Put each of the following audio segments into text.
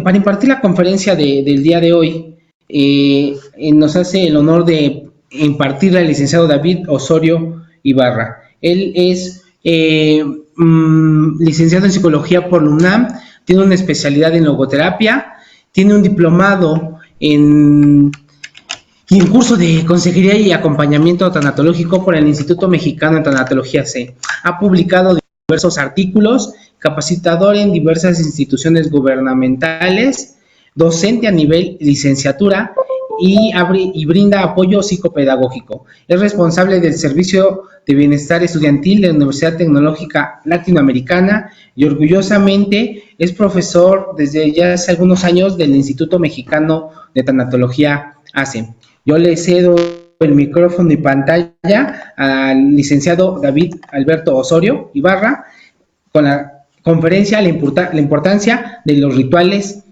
Para impartir la conferencia del día de hoy, nos hace el honor de impartirla el licenciado David Osorio Ibarra. Él es licenciado en psicología por la UNAM, tiene una especialidad en logoterapia, tiene un diplomado y en curso de consejería y acompañamiento tanatológico por el Instituto Mexicano de Tanatología C. Ha publicado diversos artículos, capacitador en diversas instituciones gubernamentales, docente a nivel licenciatura y brinda apoyo psicopedagógico. Es responsable del Servicio de Bienestar Estudiantil de la Universidad Tecnológica Latinoamericana y orgullosamente es profesor desde ya hace algunos años del Instituto Mexicano de Tanatología AC. Yo le cedo el micrófono y pantalla al licenciado David Alberto Osorio Ibarra con la conferencia la importancia de los rituales,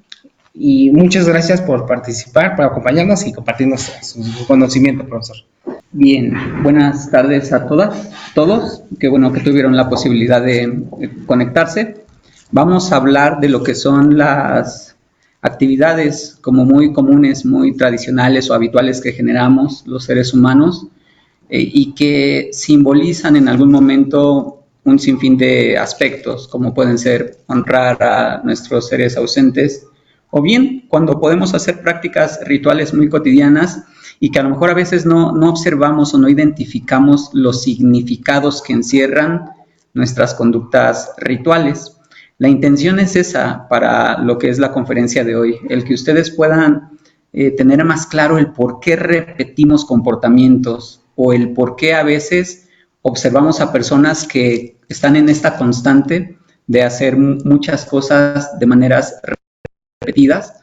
y muchas gracias por participar, por acompañarnos y compartirnos su conocimiento, profesor. Bien, buenas tardes a todas, todos, qué bueno que tuvieron la posibilidad de conectarse. Vamos a hablar de lo que son las actividades como muy comunes, muy tradicionales o habituales que generamos los seres humanos y que simbolizan en algún momento un sinfín de aspectos, como pueden ser honrar a nuestros seres ausentes, o bien cuando podemos hacer prácticas rituales muy cotidianas y que a lo mejor a veces no observamos o no identificamos los significados que encierran nuestras conductas rituales. La intención es esa para lo que es la conferencia de hoy, el que ustedes puedan tener más claro el por qué repetimos comportamientos o el por qué a veces observamos a personas que están en esta constante de hacer muchas cosas de maneras repetidas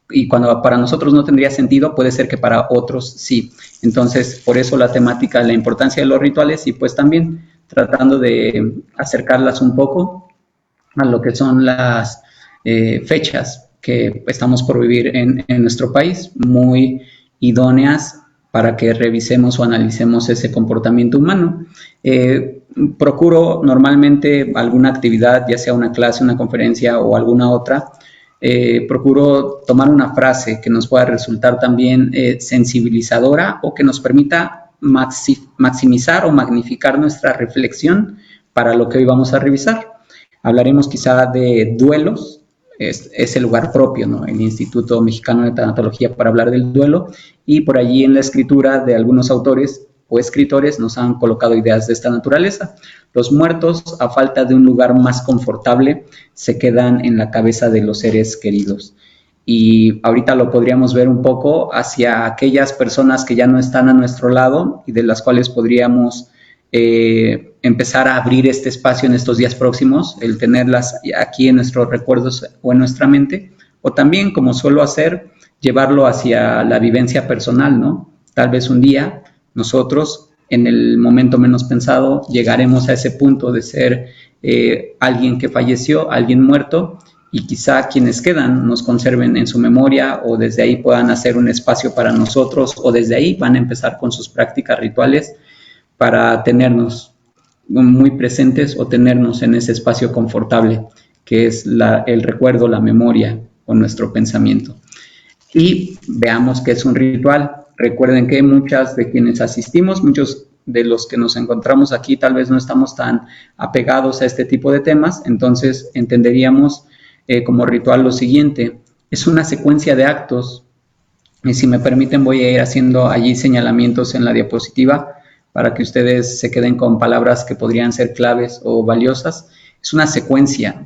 y cuando para nosotros no tendría sentido, puede ser que para otros sí. Entonces, por eso la temática, la importancia de los rituales y pues también tratando de acercarlas un poco a lo que son las fechas que estamos por vivir en nuestro país, muy idóneas para que revisemos o analicemos ese comportamiento humano. Procuro normalmente alguna actividad, ya sea una clase, una conferencia o alguna otra, procuro tomar una frase que nos pueda resultar también sensibilizadora o que nos permita maximizar o magnificar nuestra reflexión para lo que hoy vamos a revisar. Hablaremos quizá de duelos, es el lugar propio, ¿no? El Instituto Mexicano de Tanatología para hablar del duelo, y por allí en la escritura de algunos autores o escritores nos han colocado ideas de esta naturaleza. Los muertos, a falta de un lugar más confortable, se quedan en la cabeza de los seres queridos. Y ahorita lo podríamos ver un poco hacia aquellas personas que ya no están a nuestro lado y de las cuales podríamos empezar a abrir este espacio en estos días próximos, el tenerlas aquí en nuestros recuerdos o en nuestra mente, o también, como suelo hacer, llevarlo hacia la vivencia personal, ¿no? Tal vez un día nosotros, en el momento menos pensado, llegaremos a ese punto de ser alguien que falleció, alguien muerto, y quizá quienes quedan nos conserven en su memoria o desde ahí puedan hacer un espacio para nosotros o desde ahí van a empezar con sus prácticas rituales para tenernos muy presentes o tenernos en ese espacio confortable que es el recuerdo, la memoria o nuestro pensamiento. Y veamos qué es un ritual. Recuerden que muchas de quienes asistimos, muchos de los que nos encontramos aquí tal vez no estamos tan apegados a este tipo de temas, entonces entenderíamos como ritual lo siguiente: es una secuencia de actos, y si me permiten voy a ir haciendo allí señalamientos en la diapositiva para que ustedes se queden con palabras que podrían ser claves o valiosas. Es una secuencia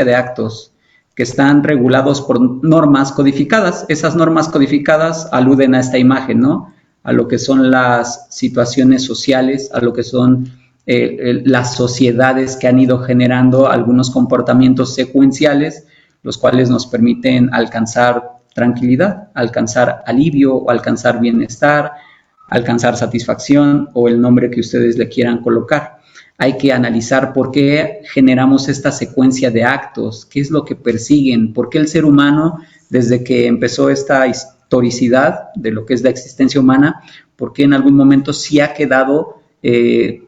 de actos que están regulados por normas codificadas. Esas normas codificadas aluden a esta imagen, ¿no? A lo que son las situaciones sociales, a lo que son las sociedades que han ido generando algunos comportamientos secuenciales, los cuales nos permiten alcanzar tranquilidad, alcanzar alivio o alcanzar bienestar, alcanzar satisfacción o el nombre que ustedes le quieran colocar. Hay que analizar por qué generamos esta secuencia de actos, qué es lo que persiguen, por qué el ser humano, desde que empezó esta historicidad de lo que es la existencia humana, por qué en algún momento sí ha quedado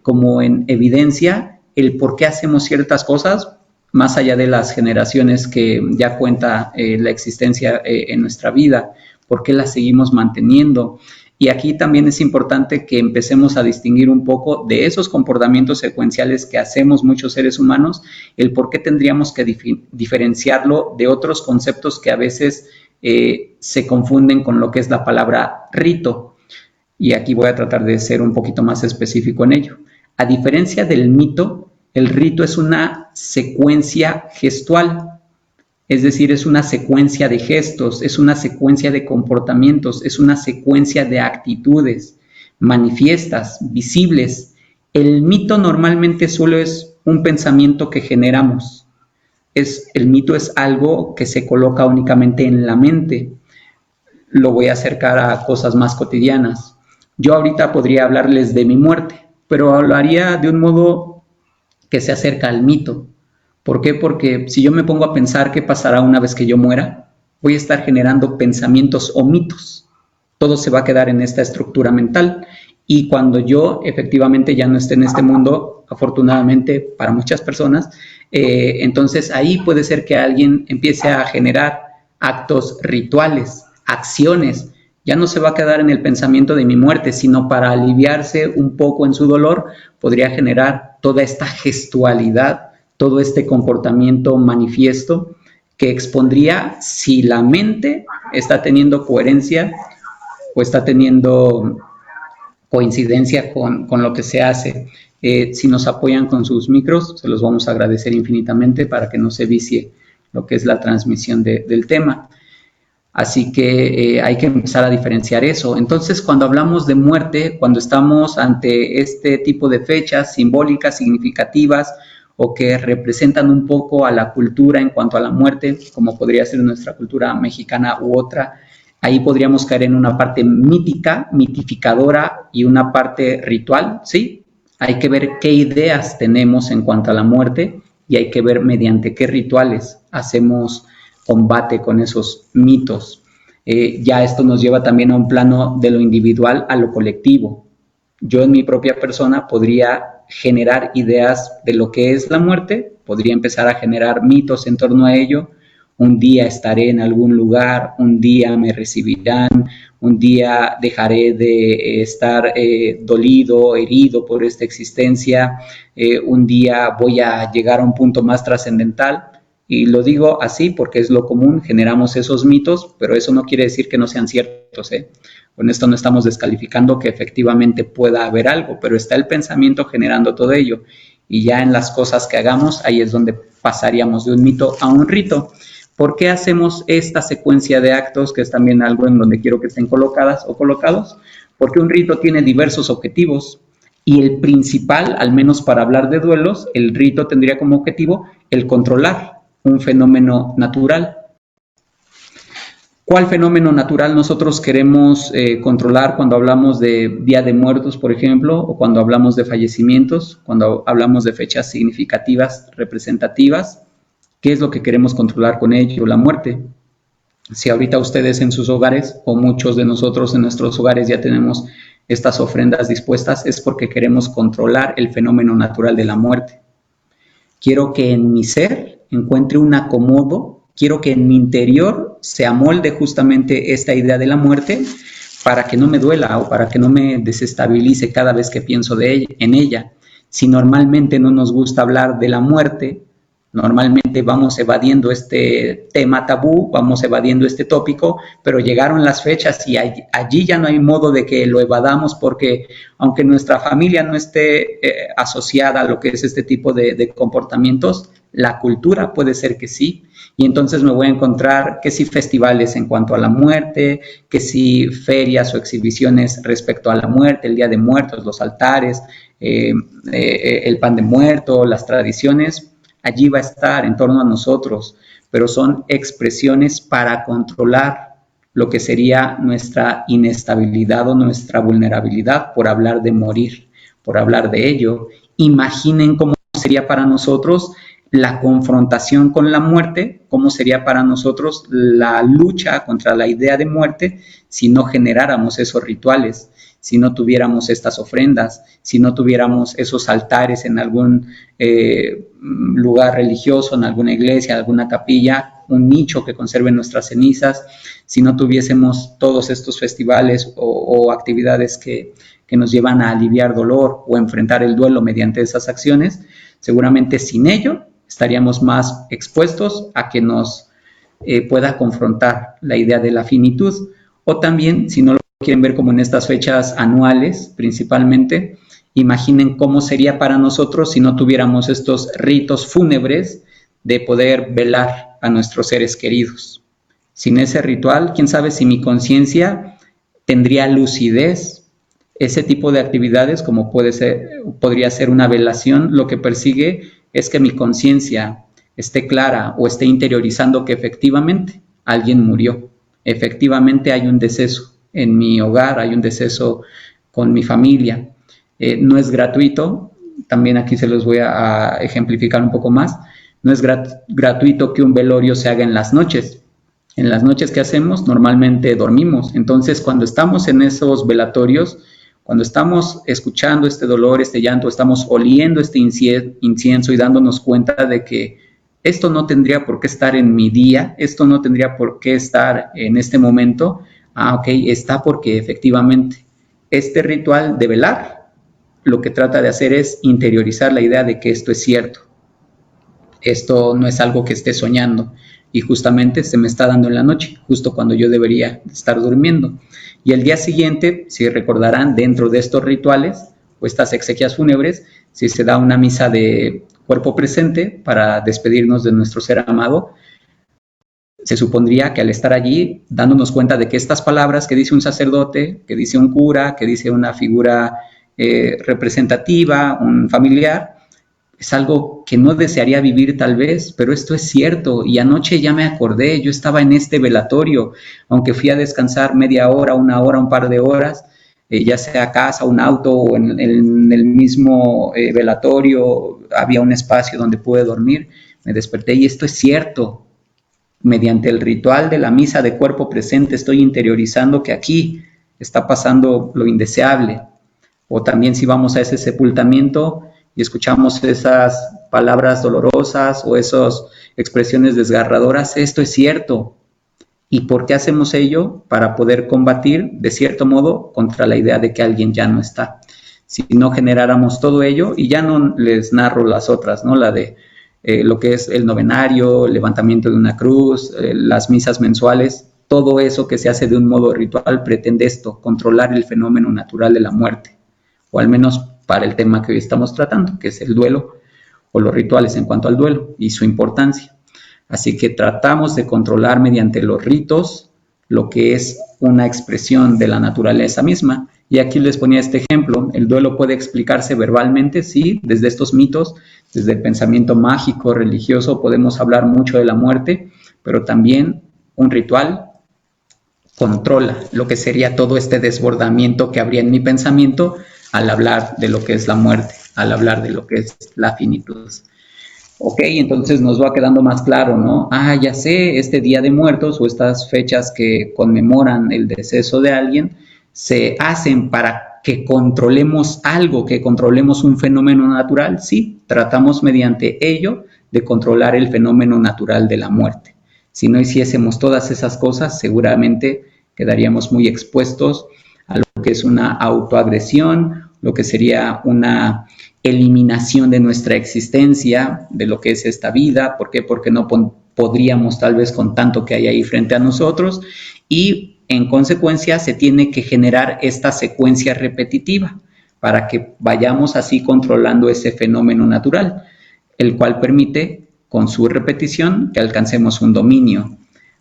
como en evidencia el por qué hacemos ciertas cosas, más allá de las generaciones que ya cuenta la existencia en nuestra vida, ¿por qué la seguimos manteniendo? Y aquí también es importante que empecemos a distinguir un poco de esos comportamientos secuenciales que hacemos muchos seres humanos, el por qué tendríamos que diferenciarlo de otros conceptos que a veces se confunden con lo que es la palabra rito. Y aquí voy a tratar de ser un poquito más específico en ello. A diferencia del mito, el rito es una secuencia gestual. Es decir, es una secuencia de gestos, es una secuencia de comportamientos, es una secuencia de actitudes manifiestas, visibles. El mito normalmente solo es un pensamiento que generamos. El mito es algo que se coloca únicamente en la mente. Lo voy a acercar a cosas más cotidianas. Yo ahorita podría hablarles de mi muerte, pero hablaría de un modo que se acerca al mito. ¿Por qué? Porque si yo me pongo a pensar qué pasará una vez que yo muera, voy a estar generando pensamientos o mitos. Todo se va a quedar en esta estructura mental. Y cuando yo efectivamente ya no esté en este mundo, afortunadamente para muchas personas, entonces ahí puede ser que alguien empiece a generar actos rituales, acciones. Ya no se va a quedar en el pensamiento de mi muerte, sino para aliviarse un poco en su dolor, podría generar toda esta gestualidad, todo este comportamiento manifiesto que expondría si la mente está teniendo coherencia o está teniendo coincidencia con lo que se hace. Si nos apoyan con sus micros, se los vamos a agradecer infinitamente para que no se vicie lo que es la transmisión del tema. Así que hay que empezar a diferenciar eso. Entonces, cuando hablamos de muerte, cuando estamos ante este tipo de fechas simbólicas, significativas, o que representan un poco a la cultura en cuanto a la muerte, como podría ser nuestra cultura mexicana u otra, ahí podríamos caer en una parte mítica, mitificadora y una parte ritual, ¿sí? Hay que ver qué ideas tenemos en cuanto a la muerte y hay que ver mediante qué rituales hacemos combate con esos mitos. Ya esto nos lleva también a un plano de lo individual a lo colectivo. Yo en mi propia persona podría generar ideas de lo que es la muerte, podría empezar a generar mitos en torno a ello. Un día estaré en algún lugar, un día me recibirán, un día dejaré de estar dolido, herido por esta existencia, un día voy a llegar a un punto más trascendental. Y lo digo así porque es lo común, generamos esos mitos, pero eso no quiere decir que no sean ciertos, ¿eh? Con esto no estamos descalificando que efectivamente pueda haber algo, pero está el pensamiento generando todo ello. Y ya en las cosas que hagamos, ahí es donde pasaríamos de un mito a un rito. ¿Por qué hacemos esta secuencia de actos, que es también algo en donde quiero que estén colocadas o colocados? Porque un rito tiene diversos objetivos y el principal, al menos para hablar de duelos, el rito tendría como objetivo el controlar un fenómeno natural. ¿Cuál fenómeno natural nosotros queremos controlar cuando hablamos de Día de Muertos, por ejemplo, o cuando hablamos de fallecimientos, cuando hablamos de fechas significativas, representativas? ¿Qué es lo que queremos controlar con ello? La muerte. Si ahorita ustedes en sus hogares, o muchos de nosotros en nuestros hogares ya tenemos estas ofrendas dispuestas, es porque queremos controlar el fenómeno natural de la muerte. Quiero que en mi ser encuentre un acomodo, quiero que en mi interior se amolde justamente esta idea de la muerte para que no me duela o para que no me desestabilice cada vez que pienso en ella. Si normalmente no nos gusta hablar de la muerte, normalmente vamos evadiendo este tema tabú, vamos evadiendo este tópico, pero llegaron las fechas y allí ya no hay modo de que lo evadamos porque aunque nuestra familia no esté asociada a lo que es este tipo de comportamientos, la cultura puede ser que sí. Y entonces me voy a encontrar que si festivales en cuanto a la muerte, que si ferias o exhibiciones respecto a la muerte, el Día de Muertos, los altares, el pan de muerto, las tradiciones, allí va a estar en torno a nosotros, pero son expresiones para controlar lo que sería nuestra inestabilidad o nuestra vulnerabilidad por hablar de morir, por hablar de ello. Imaginen cómo sería para nosotros la confrontación con la muerte, cómo sería para nosotros la lucha contra la idea de muerte si no generáramos esos rituales, si no tuviéramos estas ofrendas, si no tuviéramos esos altares en algún lugar religioso, en alguna iglesia, en alguna capilla, un nicho que conserve nuestras cenizas, si no tuviésemos todos estos festivales o actividades que nos llevan a aliviar dolor o enfrentar el duelo mediante esas acciones, seguramente sin ello estaríamos más expuestos a que nos pueda confrontar la idea de la finitud. O también, si no lo quieren ver como en estas fechas anuales principalmente, imaginen cómo sería para nosotros si no tuviéramos estos ritos fúnebres de poder velar a nuestros seres queridos. Sin ese ritual, quién sabe si mi conciencia tendría lucidez. Ese tipo de actividades, como podría ser una velación, lo que persigue es que mi conciencia esté clara o esté interiorizando que efectivamente alguien murió, efectivamente hay un deceso en mi hogar, hay un deceso con mi familia. No es gratuito, también aquí se los voy a ejemplificar un poco más, no es gratuito que un velorio se haga en las noches. En las noches que hacemos normalmente dormimos, entonces cuando estamos en esos velatorios, cuando estamos escuchando este dolor, este llanto, estamos oliendo este incienso y dándonos cuenta de que esto no tendría por qué estar en mi día, esto no tendría por qué estar en este momento, ok, está porque efectivamente este ritual de velar lo que trata de hacer es interiorizar la idea de que esto es cierto, esto no es algo que esté soñando y justamente se me está dando en la noche, justo cuando yo debería estar durmiendo. Y el día siguiente, si recordarán, dentro de estos rituales o estas exequias fúnebres, si se da una misa de cuerpo presente para despedirnos de nuestro ser amado, se supondría que al estar allí, dándonos cuenta de que estas palabras que dice un sacerdote, que dice un cura, que dice una figura representativa, un familiar, es algo que no desearía vivir tal vez, pero esto es cierto y anoche ya me acordé, yo estaba en este velatorio, aunque fui a descansar media hora, una hora, un par de horas, ya sea a casa, un auto o en el mismo velatorio, había un espacio donde pude dormir, me desperté y esto es cierto. Mediante el ritual de la misa de cuerpo presente estoy interiorizando que aquí está pasando lo indeseable. O también si vamos a ese sepultamiento y escuchamos esas palabras dolorosas o esas expresiones desgarradoras, esto es cierto. ¿Y por qué hacemos ello? Para poder combatir, de cierto modo, contra la idea de que alguien ya no está. Si no generáramos todo ello, y ya no les narro las otras, ¿no? La de lo que es el novenario, el levantamiento de una cruz, las misas mensuales, todo eso que se hace de un modo ritual pretende esto, controlar el fenómeno natural de la muerte, o al menos para el tema que hoy estamos tratando, que es el duelo o los rituales en cuanto al duelo y su importancia. Así que tratamos de controlar mediante los ritos lo que es una expresión de la naturaleza misma. Y aquí les ponía este ejemplo, el duelo puede explicarse verbalmente, sí, desde estos mitos, desde el pensamiento mágico, religioso, podemos hablar mucho de la muerte, pero también un ritual controla lo que sería todo este desbordamiento que habría en mi pensamiento al hablar de lo que es la muerte, al hablar de lo que es la finitud. Ok, entonces nos va quedando más claro, ¿no? Ya sé, este Día de Muertos o estas fechas que conmemoran el deceso de alguien se hacen para que controlemos algo, que controlemos un fenómeno natural. Sí, tratamos mediante ello de controlar el fenómeno natural de la muerte. Si no hiciésemos todas esas cosas, seguramente quedaríamos muy expuestos a lo que es una autoagresión, lo que sería una eliminación de nuestra existencia, de lo que es esta vida. ¿Por qué? Porque no podríamos tal vez con tanto que hay ahí frente a nosotros y en consecuencia se tiene que generar esta secuencia repetitiva para que vayamos así controlando ese fenómeno natural, el cual permite con su repetición que alcancemos un dominio.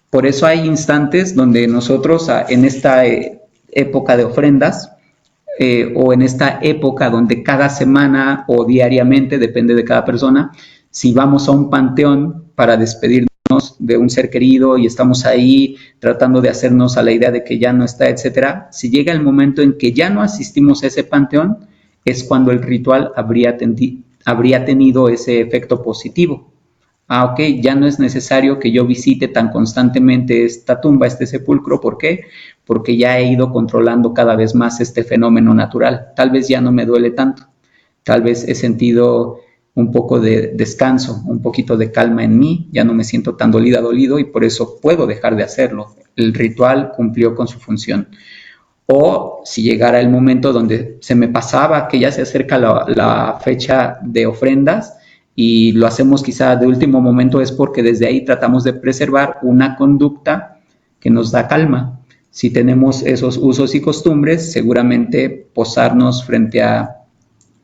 Por eso hay instantes donde nosotros en esta época de ofrendas o en esta época donde cada semana o diariamente, depende de cada persona, si vamos a un panteón para despedirnos de un ser querido y estamos ahí tratando de hacernos a la idea de que ya no está, etcétera, si llega el momento en que ya no asistimos a ese panteón, es cuando el ritual habría tenido ese efecto positivo. Ok, ya no es necesario que yo visite tan constantemente esta tumba, este sepulcro. ¿Por qué? porque ya he ido controlando cada vez más este fenómeno natural. Tal vez ya no me duele tanto, tal vez he sentido un poco de descanso, un poquito de calma en mí, ya no me siento tan dolido y por eso puedo dejar de hacerlo. El ritual cumplió con su función. O si llegara el momento donde se me pasaba que ya se acerca la fecha de ofrendas y lo hacemos quizá de último momento, es porque desde ahí tratamos de preservar una conducta que nos da calma. Si tenemos esos usos y costumbres, seguramente posarnos frente a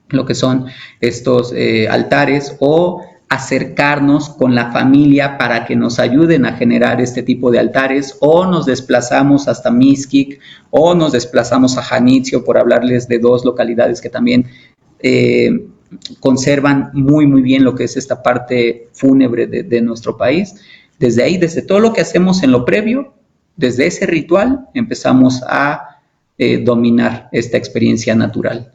lo que son estos altares o acercarnos con la familia para que nos ayuden a generar este tipo de altares, o nos desplazamos hasta Mixquic o nos desplazamos a Janitzio, por hablarles de dos localidades que también conservan muy bien lo que es esta parte fúnebre de nuestro país. Desde ahí, desde todo lo que hacemos en lo previo, desde ese ritual empezamos a dominar esta experiencia natural.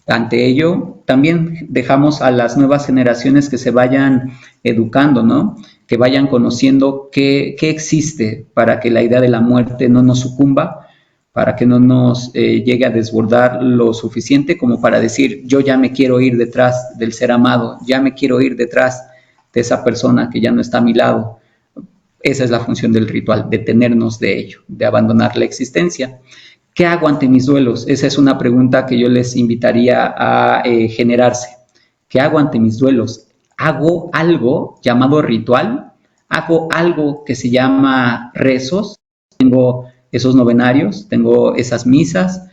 Ante ello, también dejamos a las nuevas generaciones que se vayan educando, ¿no? Que vayan conociendo qué existe para que la idea de la muerte no nos sucumba, para que no nos llegue a desbordar lo suficiente como para decir, yo ya me quiero ir detrás del ser amado, ya me quiero ir detrás de esa persona que ya no está a mi lado. Esa es la función del ritual, detenernos de ello, de abandonar la existencia. ¿Qué hago ante mis duelos? Esa es una pregunta que yo les invitaría a generarse. ¿Qué hago ante mis duelos? ¿Hago algo llamado ritual? ¿Hago algo que se llama rezos? ¿Tengo esos novenarios? ¿Tengo esas misas?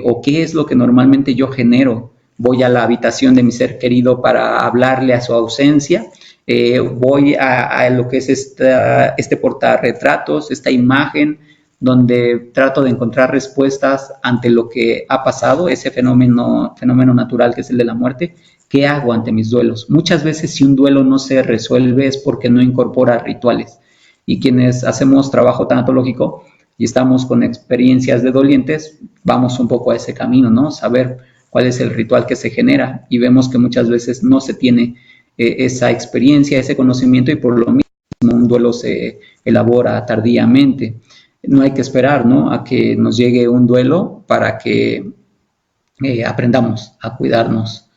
¿O qué es lo que normalmente yo genero? ¿Voy a la habitación de mi ser querido para hablarle a su ausencia? ¿Voy a lo que es este portarretratos, esta imagen, donde trato de encontrar respuestas ante lo que ha pasado, ese fenómeno natural que es el de la muerte? ¿Qué hago ante mis duelos? Muchas veces, si un duelo no se resuelve, es porque no incorpora rituales. Y quienes hacemos trabajo tanatológico y estamos con experiencias de dolientes, vamos un poco a ese camino, ¿no? Saber cuál es el ritual que se genera, y vemos que muchas veces no se tiene esa experiencia, ese conocimiento, y por lo mismo un duelo se elabora tardíamente. No hay que esperar, ¿no?, a que nos llegue un duelo para que aprendamos a cuidarnos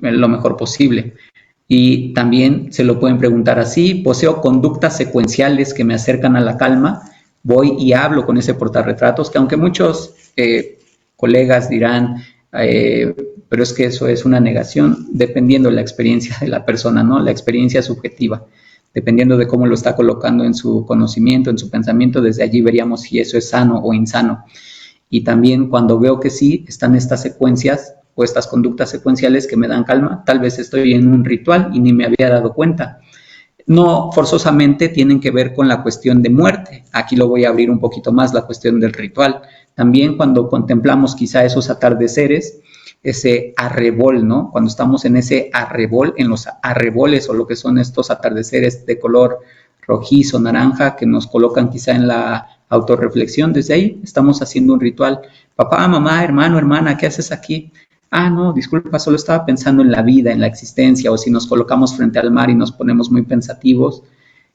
lo mejor posible. Y también se lo pueden preguntar así: poseo conductas secuenciales que me acercan a la calma. Voy y hablo con ese portarretratos, que aunque muchos colegas dirán, pero es que eso es una negación, dependiendo de la experiencia de la persona, ¿no? La experiencia subjetiva. Dependiendo de cómo lo está colocando en su conocimiento, en su pensamiento, desde allí veríamos si eso es sano o insano. Y también, cuando veo que sí están estas secuencias o estas conductas secuenciales que me dan calma, tal vez estoy en un ritual y ni me había dado cuenta. No forzosamente tienen que ver con la cuestión de muerte. Aquí lo voy a abrir un poquito más, la cuestión del ritual. También cuando contemplamos quizá esos atardeceres, ese arrebol, ¿no? Cuando estamos en ese arrebol, en los arreboles, o lo que son estos atardeceres de color rojizo, naranja, que nos colocan quizá en la autorreflexión, desde ahí estamos haciendo un ritual. Papá, mamá, hermano, hermana, ¿qué haces aquí? Ah, no, disculpa, solo estaba pensando en la vida, en la existencia. O si nos colocamos frente al mar y nos ponemos muy pensativos,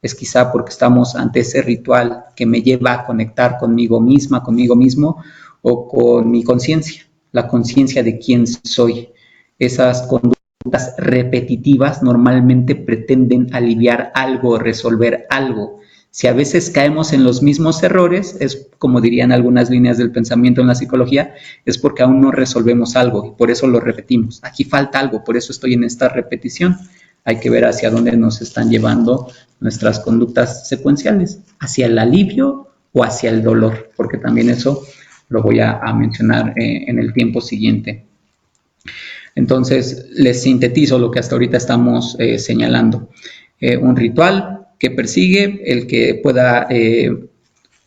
es quizá porque estamos ante ese ritual que me lleva a conectar conmigo misma, conmigo mismo, o con mi conciencia, la conciencia de quién soy. Esas conductas repetitivas normalmente pretenden aliviar algo, resolver algo. Si a veces caemos en los mismos errores, es como dirían algunas líneas del pensamiento en la psicología, es porque aún no resolvemos algo y por eso lo repetimos. Aquí falta algo, por eso estoy en esta repetición. Hay que ver hacia dónde nos están llevando nuestras conductas secuenciales, hacia el alivio o hacia el dolor, porque también eso lo voy a mencionar en el tiempo siguiente. Entonces, les sintetizo lo que hasta ahorita estamos señalando. Un ritual que persigue el que pueda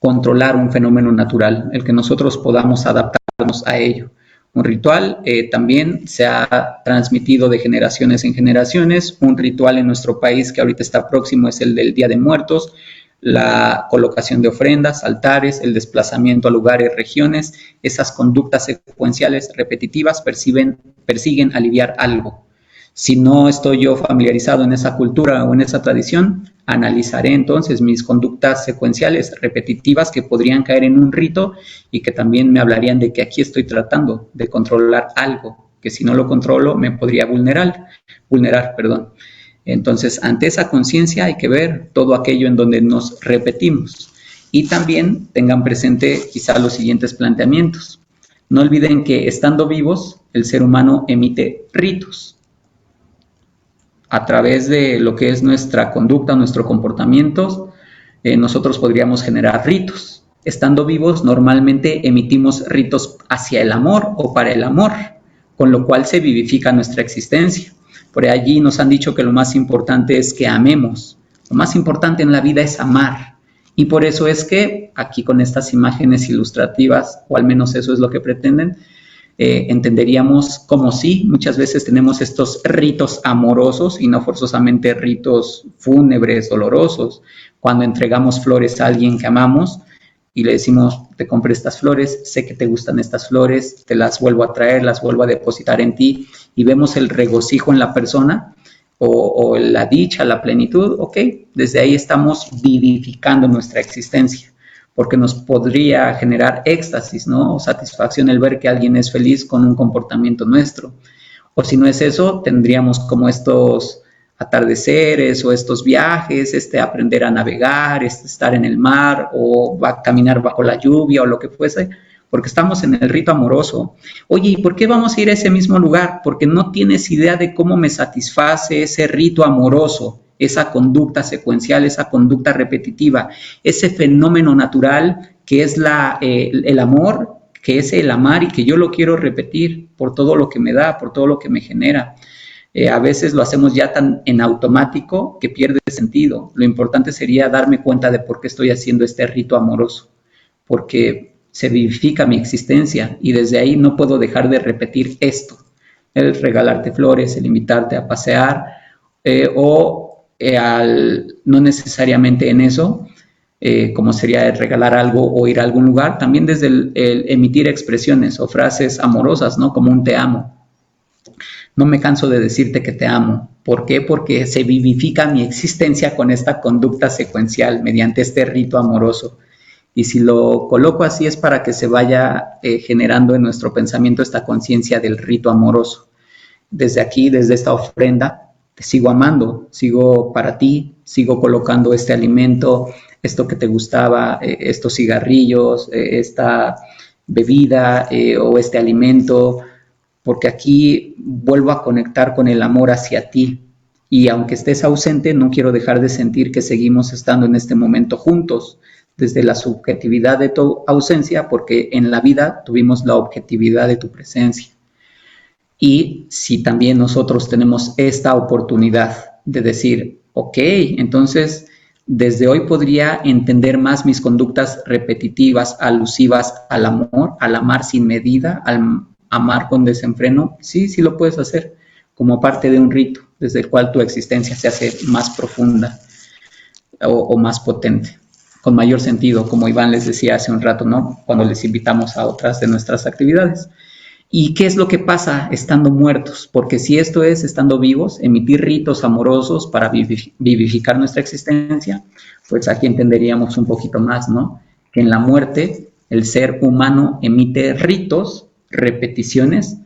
controlar un fenómeno natural, el que nosotros podamos adaptarnos a ello. Un ritual también se ha transmitido de generaciones en generaciones. Un ritual en nuestro país que ahorita está próximo es el del Día de Muertos, la colocación de ofrendas, altares, el desplazamiento a lugares, regiones. Esas conductas secuenciales repetitivas persiguen aliviar algo. Si no estoy yo familiarizado en esa cultura o en esa tradición, analizaré entonces mis conductas secuenciales repetitivas que podrían caer en un rito y que también me hablarían de que aquí estoy tratando de controlar algo, que si no lo controlo me podría vulnerar. Entonces, ante esa conciencia hay que ver todo aquello en donde nos repetimos. Y también tengan presente quizá los siguientes planteamientos. No olviden que estando vivos, el ser humano emite ritos. A través de lo que es nuestra conducta, nuestro comportamiento, nosotros podríamos generar ritos. Estando vivos, normalmente emitimos ritos hacia el amor o para el amor, con lo cual se vivifica nuestra existencia. Por allí nos han dicho que lo más importante es que amemos. Lo más importante en la vida es amar. Y por eso es que aquí con estas imágenes ilustrativas, o al menos eso es lo que pretenden, entenderíamos como sí, muchas veces tenemos estos ritos amorosos y no forzosamente ritos fúnebres, dolorosos. Cuando entregamos flores a alguien que amamos y le decimos, te compré estas flores, sé que te gustan estas flores, te las vuelvo a traer, las vuelvo a depositar en ti, y vemos el regocijo en la persona, o la dicha, la plenitud, ok, desde ahí estamos vivificando nuestra existencia, porque nos podría generar éxtasis, ¿no? O satisfacción el ver que alguien es feliz con un comportamiento nuestro. O si no es eso, tendríamos como estos atardeceres o estos viajes, aprender a navegar, estar en el mar o caminar bajo la lluvia o lo que fuese, porque estamos en el rito amoroso. Oye, ¿y por qué vamos a ir a ese mismo lugar? Porque no tienes idea de cómo me satisface ese rito amoroso, esa conducta secuencial, esa conducta repetitiva, ese fenómeno natural que es el amor, que es el amar y que yo lo quiero repetir por todo lo que me da, por todo lo que me genera. A veces lo hacemos ya tan en automático que pierde sentido. Lo importante sería darme cuenta de por qué estoy haciendo este rito amoroso, porque se vivifica mi existencia y desde ahí no puedo dejar de repetir esto, el regalarte flores, el invitarte a pasear no necesariamente en eso, como sería el regalar algo o ir a algún lugar, también desde el emitir expresiones o frases amorosas, ¿no? Como un te amo. No me canso de decirte que te amo. ¿Por qué? Porque se vivifica mi existencia con esta conducta secuencial mediante este rito amoroso. Y si lo coloco así es para que se vaya generando en nuestro pensamiento esta conciencia del rito amoroso. Desde aquí, desde esta ofrenda, te sigo amando, sigo para ti, sigo colocando este alimento, esto que te gustaba, estos cigarrillos, esta bebida o este alimento, porque aquí vuelvo a conectar con el amor hacia ti. Y aunque estés ausente, no quiero dejar de sentir que seguimos estando en este momento juntos, desde la subjetividad de tu ausencia, porque en la vida tuvimos la objetividad de tu presencia. Y si también nosotros tenemos esta oportunidad de decir, ok, entonces desde hoy podría entender más mis conductas repetitivas, alusivas al amor, al amar sin medida, al amar con desenfreno, sí lo puedes hacer como parte de un rito, desde el cual tu existencia se hace más profunda o más potente, con mayor sentido, como Iván les decía hace un rato, ¿no? Cuando les invitamos a otras de nuestras actividades. ¿Y qué es lo que pasa estando muertos? Porque si esto es estando vivos, emitir ritos amorosos para vivificar nuestra existencia, pues aquí entenderíamos un poquito más, ¿no? Que en la muerte el ser humano emite ritos, repeticiones,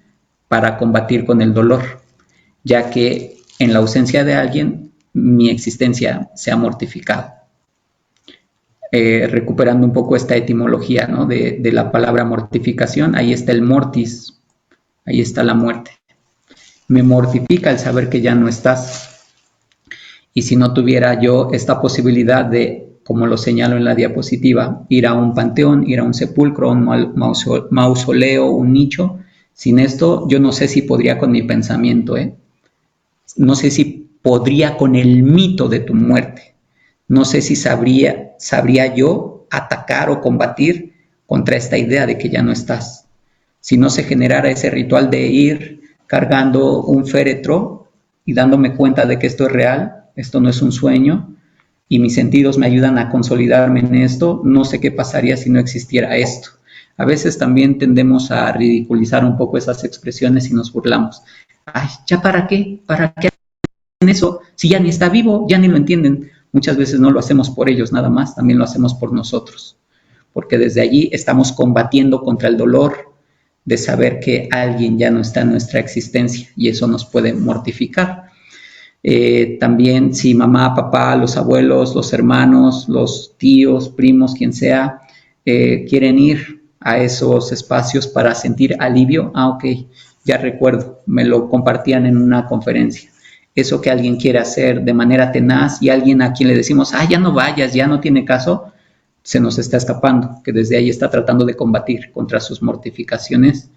para combatir con el dolor, ya que en la ausencia de alguien, mi existencia se ha mortificado. Recuperando un poco esta etimología, ¿no? de la palabra mortificación, ahí está el mortis, ahí está la muerte. Me mortifica el saber que ya no estás. Y si no tuviera yo esta posibilidad de, como lo señalo en la diapositiva, ir a un panteón, ir a un sepulcro, un mausoleo, un nicho, sin esto yo no sé si podría con mi pensamiento, no sé si podría con el mito de tu muerte. No sé si sabría yo atacar o combatir contra esta idea de que ya no estás. Si no se generara ese ritual de ir cargando un féretro y dándome cuenta de que esto es real, esto no es un sueño, y mis sentidos me ayudan a consolidarme en esto, no sé qué pasaría si no existiera esto. A veces también tendemos a ridiculizar un poco esas expresiones y nos burlamos. ay, ¿ya para qué? ¿Para qué hacen eso? Si ya ni está vivo, ya ni lo entienden. Muchas veces no lo hacemos por ellos nada más, también lo hacemos por nosotros, porque desde allí estamos combatiendo contra el dolor de saber que alguien ya no está en nuestra existencia y eso nos puede mortificar. También si mamá, papá, los abuelos, los hermanos, los tíos, primos, quien sea, quieren ir a esos espacios para sentir alivio, ok, ya recuerdo, me lo compartían en una conferencia. Eso que alguien quiere hacer de manera tenaz y alguien a quien le decimos, ya no vayas, ya no tiene caso, se nos está escapando, que desde ahí está tratando de combatir contra sus mortificaciones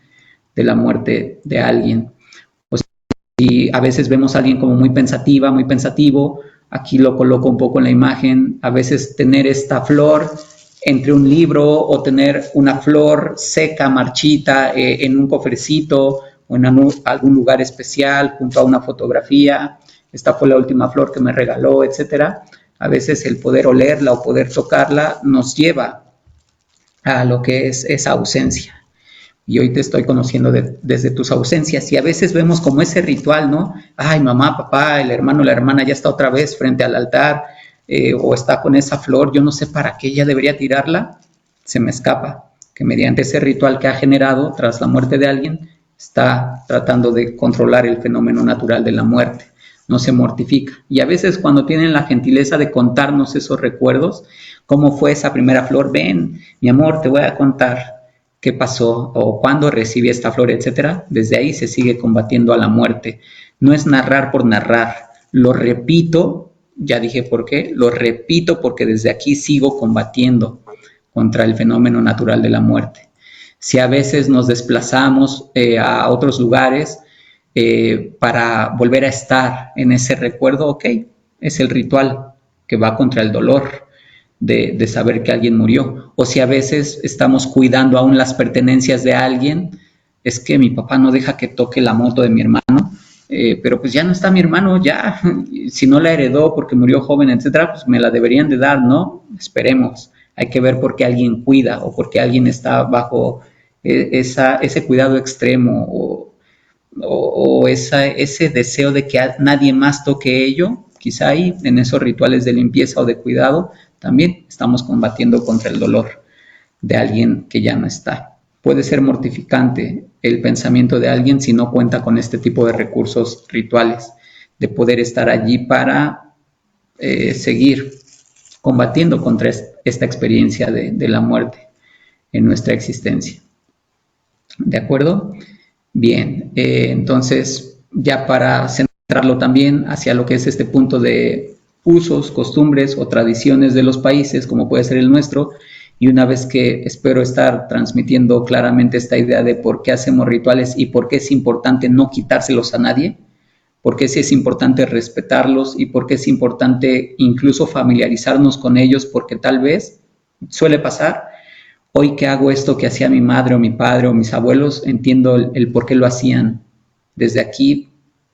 de la muerte de alguien. Y a veces vemos a alguien como muy pensativa, muy pensativo, aquí lo coloco un poco en la imagen, a veces tener esta flor entre un libro o tener una flor seca, marchita, en un cofrecito o en algún lugar especial junto a una fotografía, esta fue la última flor que me regaló, etcétera. A veces el poder olerla o poder tocarla nos lleva a lo que es esa ausencia. Y hoy te estoy conociendo desde tus ausencias y a veces vemos como ese ritual, ¿no? Ay, mamá, papá, el hermano, la hermana ya está otra vez frente al altar o está con esa flor, yo no sé para qué, ya debería tirarla, se me escapa, que mediante ese ritual que ha generado tras la muerte de alguien, está tratando de controlar el fenómeno natural de la muerte, no se mortifica. Y a veces cuando tienen la gentileza de contarnos esos recuerdos, cómo fue esa primera flor, ven, mi amor, te voy a contar qué pasó o cuándo recibí esta flor, etcétera. Desde ahí se sigue combatiendo a la muerte. No es narrar por narrar, lo repito, ya dije por qué, lo repito porque desde aquí sigo combatiendo contra el fenómeno natural de la muerte. Si a veces nos desplazamos a otros lugares para volver a estar en ese recuerdo, ok, es el ritual que va contra el dolor de saber que alguien murió. O si a veces estamos cuidando aún las pertenencias de alguien, es que mi papá no deja que toque la moto de mi hermano, pero pues ya no está mi hermano, ya, si no la heredó porque murió joven, etcétera, pues me la deberían de dar, ¿no? Esperemos. Hay que ver por qué alguien cuida o por qué alguien está bajo ese cuidado extremo o ese deseo de que nadie más toque ello. Quizá ahí en esos rituales de limpieza o de cuidado también estamos combatiendo contra el dolor de alguien que ya no está. Puede ser mortificante el pensamiento de alguien si no cuenta con este tipo de recursos rituales, de poder estar allí para seguir combatiendo contra esta experiencia de la muerte en nuestra existencia. ¿De acuerdo? Bien, entonces ya para centrarlo también hacia lo que es este punto de usos, costumbres o tradiciones de los países, como puede ser el nuestro, y una vez que espero estar transmitiendo claramente esta idea de por qué hacemos rituales y por qué es importante no quitárselos a nadie, por qué sí es importante respetarlos y por qué es importante incluso familiarizarnos con ellos, porque tal vez suele pasar, hoy que hago esto que hacía mi madre o mi padre o mis abuelos, entiendo el por qué lo hacían. Desde aquí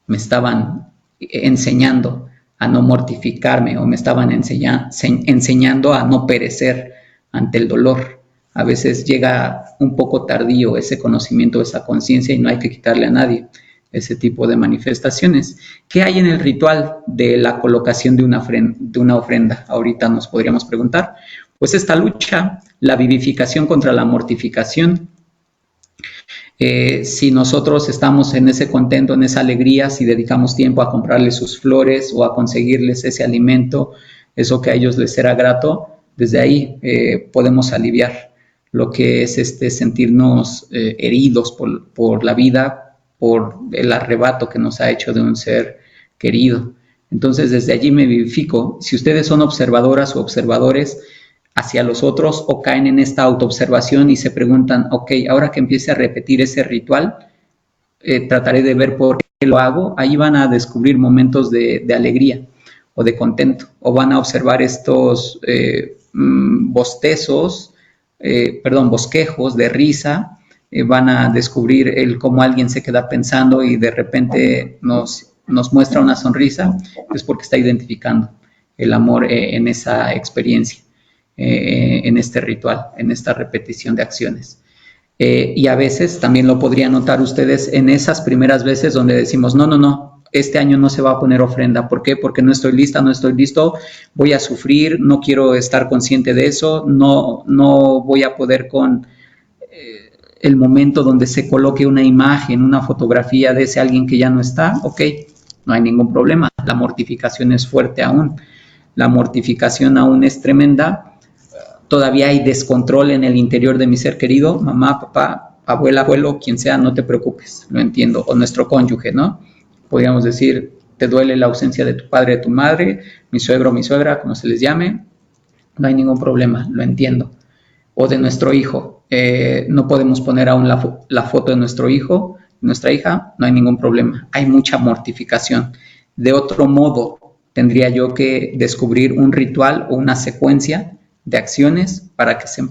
me estaban enseñando a no mortificarme o me estaban enseñando a no perecer ante el dolor. A veces llega un poco tardío ese conocimiento, esa conciencia y no hay que quitarle a nadie ese tipo de manifestaciones. ¿Qué hay en el ritual de la colocación de una ofrenda? Ahorita nos podríamos preguntar. Pues esta lucha, la vivificación contra la mortificación. Si nosotros estamos en ese contento, en esa alegría, si dedicamos tiempo a comprarles sus flores o a conseguirles ese alimento, eso que a ellos les será grato, desde ahí podemos aliviar lo que es sentirnos heridos por la vida, por el arrebato que nos ha hecho de un ser querido. Entonces, desde allí me vivifico. Si ustedes son observadoras o observadores hacia los otros o caen en esta autoobservación y se preguntan, ok, ahora que empiece a repetir ese ritual, trataré de ver por qué lo hago, ahí van a descubrir momentos de alegría o de contento, o van a observar estos bostezos, bosquejos de risa, van a descubrir cómo alguien se queda pensando y de repente nos muestra una sonrisa, es porque está identificando el amor en esa experiencia, en este ritual, en esta repetición de acciones. Y a veces también lo podrían notar ustedes en esas primeras veces donde decimos, no, este año no se va a poner ofrenda. ¿Por qué? Porque no estoy lista, no estoy listo, voy a sufrir, no quiero estar consciente de eso, no voy a poder con el momento donde se coloque una imagen, una fotografía de ese alguien que ya no está. Ok, no hay ningún problema. La mortificación es fuerte aún. La mortificación aún es tremenda. Todavía hay descontrol en el interior de mi ser querido, mamá, papá, abuela, abuelo, quien sea, no te preocupes, lo entiendo, o nuestro cónyuge, ¿no? Podríamos decir, te duele la ausencia de tu padre, de tu madre, mi suegro, mi suegra, como se les llame, no hay ningún problema, lo entiendo. O de nuestro hijo, no podemos poner aún la foto de nuestro hijo, nuestra hija, no hay ningún problema, hay mucha mortificación. De otro modo, tendría yo que descubrir un ritual o una secuencia de acciones para que se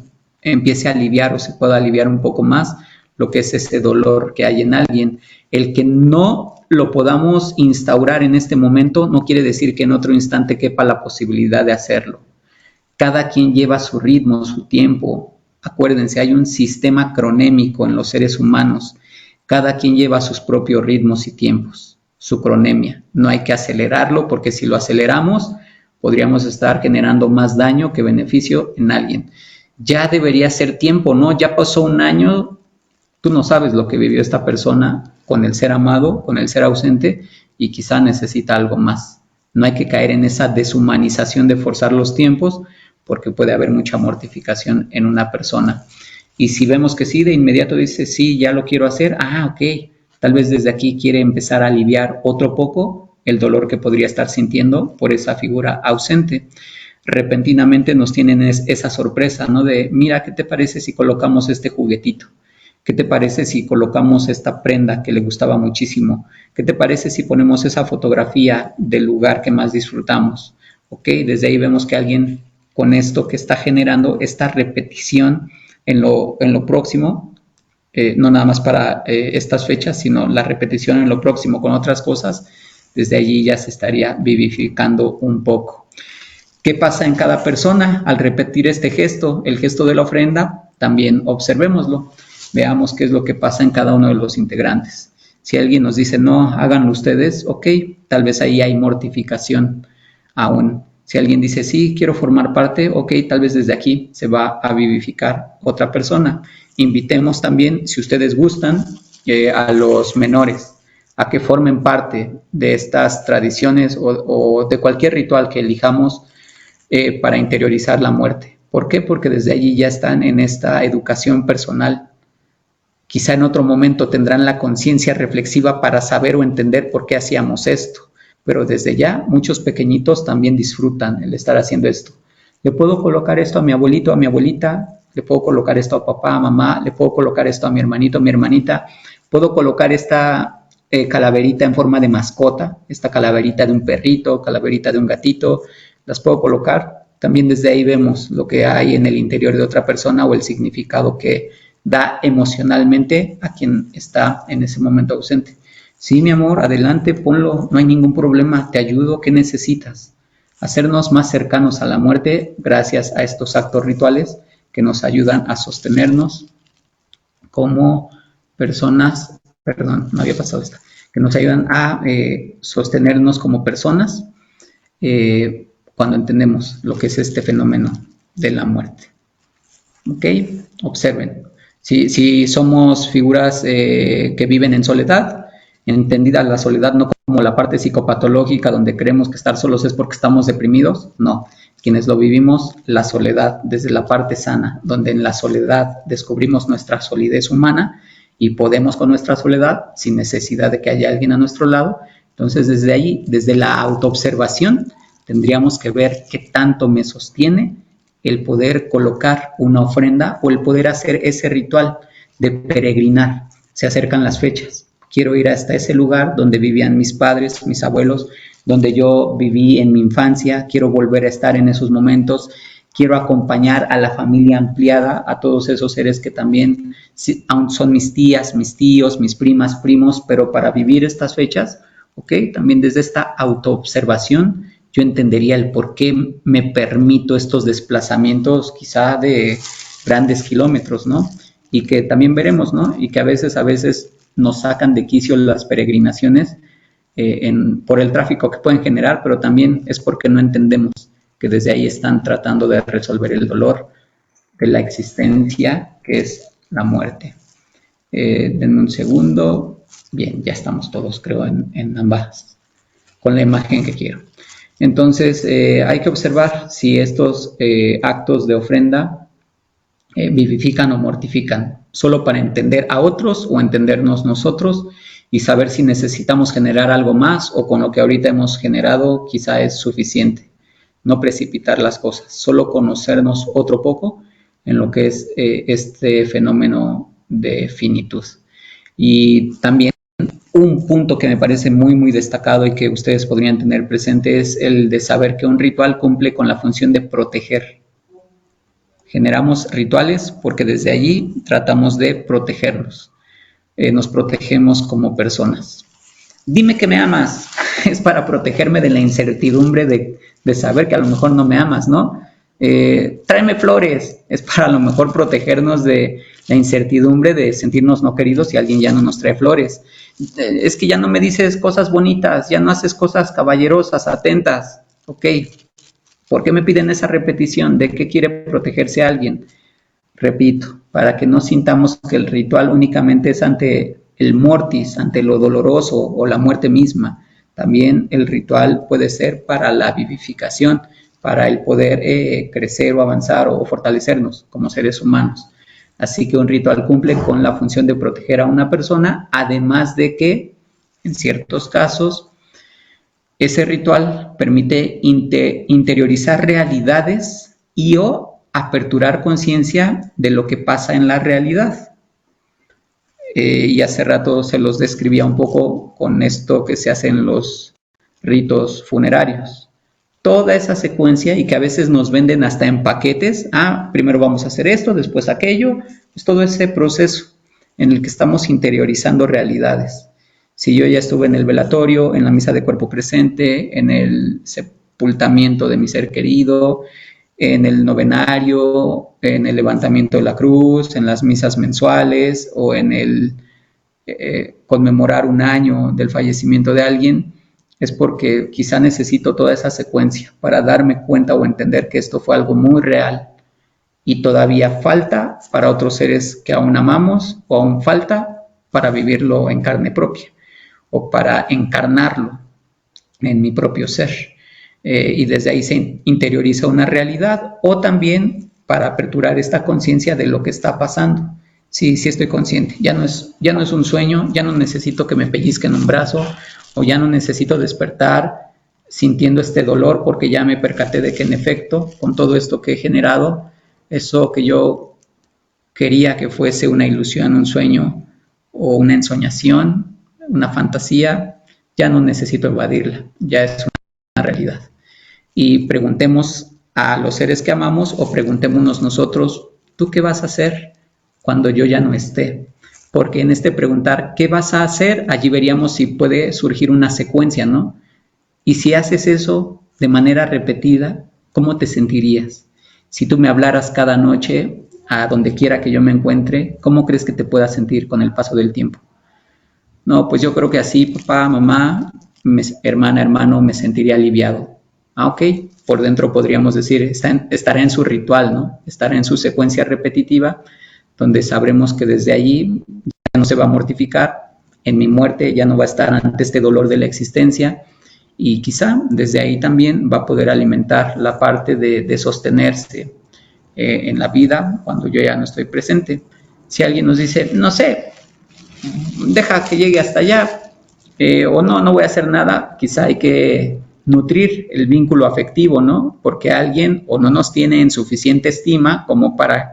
empiece a aliviar o se pueda aliviar un poco más lo que es ese dolor que hay en alguien. El que no lo podamos instaurar en este momento no quiere decir que en otro instante quepa la posibilidad de hacerlo. Cada quien lleva su ritmo, su tiempo. Acuérdense, hay un sistema cronémico en los seres humanos. Cada quien lleva sus propios ritmos y tiempos, su cronemia. No hay que acelerarlo porque si lo aceleramos, podríamos estar generando más daño que beneficio en alguien. Ya debería ser tiempo, ¿no? Ya pasó un año, tú no sabes lo que vivió esta persona con el ser amado, con el ser ausente, y quizá necesita algo más. No hay que caer en esa deshumanización de forzar los tiempos, porque puede haber mucha mortificación en una persona. Y si vemos que sí, de inmediato dice, sí, ya lo quiero hacer, ok, tal vez desde aquí quiere empezar a aliviar otro poco el dolor que podría estar sintiendo por esa figura ausente. Repentinamente nos tienen esa sorpresa, ¿no? De, mira, ¿qué te parece si colocamos este juguetito? ¿Qué te parece si colocamos esta prenda que le gustaba muchísimo? ¿Qué te parece si ponemos esa fotografía del lugar que más disfrutamos? Ok, desde ahí vemos que alguien con esto que está generando esta repetición en lo próximo, no nada más para estas fechas, sino la repetición en lo próximo con otras cosas, desde allí ya se estaría vivificando un poco. ¿Qué pasa en cada persona al repetir este gesto, el gesto de la ofrenda? También observémoslo, veamos qué es lo que pasa en cada uno de los integrantes. Si alguien nos dice, no, háganlo ustedes, ok, tal vez ahí hay mortificación aún. Si alguien dice, sí, quiero formar parte, ok, tal vez desde aquí se va a vivificar otra persona. Invitemos también, si ustedes gustan, a los menores a que formen parte de estas tradiciones o de cualquier ritual que elijamos para interiorizar la muerte. ¿Por qué? Porque desde allí ya están en esta educación personal. Quizá en otro momento tendrán la conciencia reflexiva para saber o entender por qué hacíamos esto, pero desde ya muchos pequeñitos también disfrutan el estar haciendo esto. Le puedo colocar esto a mi abuelito, a mi abuelita, le puedo colocar esto a papá, a mamá, le puedo colocar esto a mi hermanito, a mi hermanita, puedo colocar esta calaverita en forma de mascota, esta calaverita de un perrito, calaverita de un gatito, las puedo colocar. También desde ahí vemos lo que hay en el interior de otra persona o el significado que da emocionalmente a quien está en ese momento ausente. Sí, mi amor, adelante, ponlo, no hay ningún problema, te ayudo, ¿qué necesitas? Hacernos más cercanos a la muerte gracias a estos actos rituales que nos ayudan a sostenernos como personas, perdón, no había pasado esta, que nos ayudan a sostenernos como personas cuando entendemos lo que es este fenómeno de la muerte. ¿Ok? Observen. Si somos figuras que viven en soledad, entendida la soledad no como la parte psicopatológica donde creemos que estar solos es porque estamos deprimidos, no. Quienes lo vivimos, la soledad desde la parte sana, donde en la soledad descubrimos nuestra solidez humana y podemos con nuestra soledad sin necesidad de que haya alguien a nuestro lado. Entonces desde ahí, desde la autoobservación, tendríamos que ver qué tanto me sostiene el poder colocar una ofrenda o el poder hacer ese ritual de peregrinar. Se acercan las fechas. Quiero ir hasta ese lugar donde vivían mis padres, mis abuelos, donde yo viví en mi infancia. Quiero volver a estar en esos momentos. Quiero acompañar a la familia ampliada, a todos esos seres que también aún son mis tías, mis tíos, mis primas, primos, pero para vivir estas fechas, ¿ok? También desde esta autoobservación, yo entendería el por qué me permito estos desplazamientos quizá de grandes kilómetros, ¿no? y que también veremos, ¿no? Y que a veces nos sacan de quicio las peregrinaciones por el tráfico que pueden generar, pero también es porque no entendemos que desde ahí están tratando de resolver el dolor de la existencia, que es la muerte. Denme un segundo. Bien, ya estamos todos, creo, en ambas, con la imagen que quiero. Entonces, hay que observar si estos actos de ofrenda vivifican o mortifican, solo para entender a otros o entendernos nosotros y saber si necesitamos generar algo más o con lo que ahorita hemos generado quizá es suficiente. No precipitar las cosas, solo conocernos otro poco en lo que es este fenómeno de finitud. Y también un punto que me parece muy, muy destacado y que ustedes podrían tener presente es el de saber que un ritual cumple con la función de proteger. Generamos rituales porque desde allí tratamos de protegernos. Nos protegemos como personas. Dime que me amas, es para protegerme de la incertidumbre de saber que a lo mejor no me amas, ¿no? Tráeme flores, es para a lo mejor protegernos de la incertidumbre de sentirnos no queridos si alguien ya no nos trae flores. Es que ya no me dices cosas bonitas, ya no haces cosas caballerosas, atentas, ok. ¿Por qué me piden esa repetición? ¿De qué quiere protegerse alguien? Repito, para que no sintamos que el ritual únicamente es ante el mortis, ante lo doloroso o la muerte misma. También el ritual puede ser para la vivificación, para el poder crecer o avanzar o fortalecernos como seres humanos. Así que un ritual cumple con la función de proteger a una persona, además de que, en ciertos casos, ese ritual permite interiorizar realidades y o aperturar conciencia de lo que pasa en la realidad. Y hace rato se los describía un poco con esto que se hace en los ritos funerarios. Toda esa secuencia y que a veces nos venden hasta en paquetes. Primero vamos a hacer esto, después aquello. Es todo ese proceso en el que estamos interiorizando realidades. Si yo ya estuve en el velatorio, en la misa de cuerpo presente, en el sepultamiento de mi ser querido, en el novenario, en el levantamiento de la cruz, en las misas mensuales o en el conmemorar un año del fallecimiento de alguien, es porque quizá necesito toda esa secuencia para darme cuenta o entender que esto fue algo muy real y todavía falta para otros seres que aún amamos o aún falta para vivirlo en carne propia o para encarnarlo en mi propio ser. Y desde ahí se interioriza una realidad o también para aperturar esta conciencia de lo que está pasando. Sí estoy consciente, ya no es un sueño, ya no necesito que me pellizquen un brazo o ya no necesito despertar sintiendo este dolor porque ya me percaté de que en efecto con todo esto que he generado, eso que yo quería que fuese una ilusión, un sueño o una ensoñación, una fantasía, ya no necesito evadirla, ya es una realidad. Y preguntemos a los seres que amamos o preguntémonos nosotros, ¿tú qué vas a hacer cuando yo ya no esté? Porque en este preguntar, ¿qué vas a hacer? Allí veríamos si puede surgir una secuencia, ¿no? Y si haces eso de manera repetida, ¿cómo te sentirías? Si tú me hablaras cada noche a donde quiera que yo me encuentre, ¿cómo crees que te puedas sentir con el paso del tiempo? No, pues yo creo que así, papá, mamá, hermana, hermano, me sentiría aliviado. Ok, por dentro podríamos decir, estará en su ritual, ¿no? Estará en su secuencia repetitiva, donde sabremos que desde allí ya no se va a mortificar, en mi muerte ya no va a estar ante este dolor de la existencia, y quizá desde ahí también va a poder alimentar la parte de sostenerse en la vida cuando yo ya no estoy presente. Si alguien nos dice, no sé, deja que llegue hasta allá, o no voy a hacer nada, quizá hay que nutrir el vínculo afectivo, ¿no? Porque alguien o no nos tiene en suficiente estima como para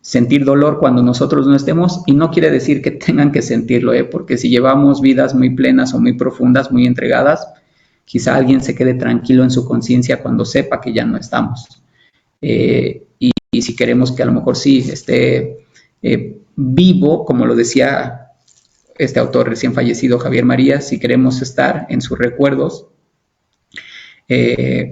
sentir dolor cuando nosotros no estemos, y no quiere decir que tengan que sentirlo, porque si llevamos vidas muy plenas o muy profundas, muy entregadas, quizá alguien se quede tranquilo en su conciencia cuando sepa que ya no estamos. Y si queremos que a lo mejor sí esté vivo, como lo decía este autor recién fallecido, Javier Marías, si queremos estar en sus recuerdos,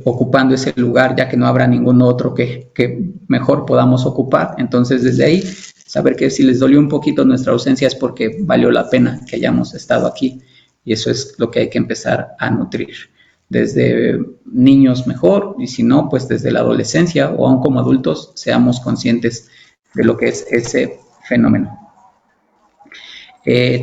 ocupando ese lugar, ya que no habrá ningún otro que mejor podamos ocupar. Entonces, desde ahí, saber que si les dolió un poquito nuestra ausencia es porque valió la pena que hayamos estado aquí, y eso es lo que hay que empezar a nutrir. Desde niños mejor, y si no, pues desde la adolescencia o aún como adultos, seamos conscientes de lo que es ese fenómeno.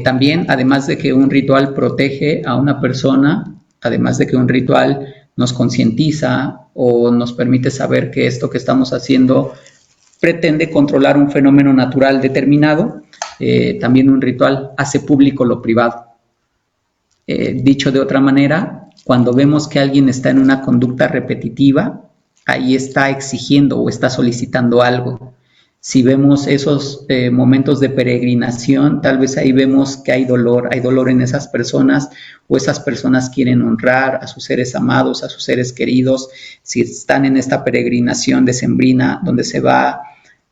También, además de que un ritual protege a una persona, además de que un ritual nos concientiza o nos permite saber que esto que estamos haciendo pretende controlar un fenómeno natural determinado, también un ritual hace público lo privado. Dicho de otra manera, cuando vemos que alguien está en una conducta repetitiva, ahí está exigiendo o está solicitando algo. Si vemos esos momentos de peregrinación, tal vez ahí vemos que hay dolor en esas personas, o esas personas quieren honrar a sus seres amados, a sus seres queridos. Si están en esta peregrinación decembrina, donde se va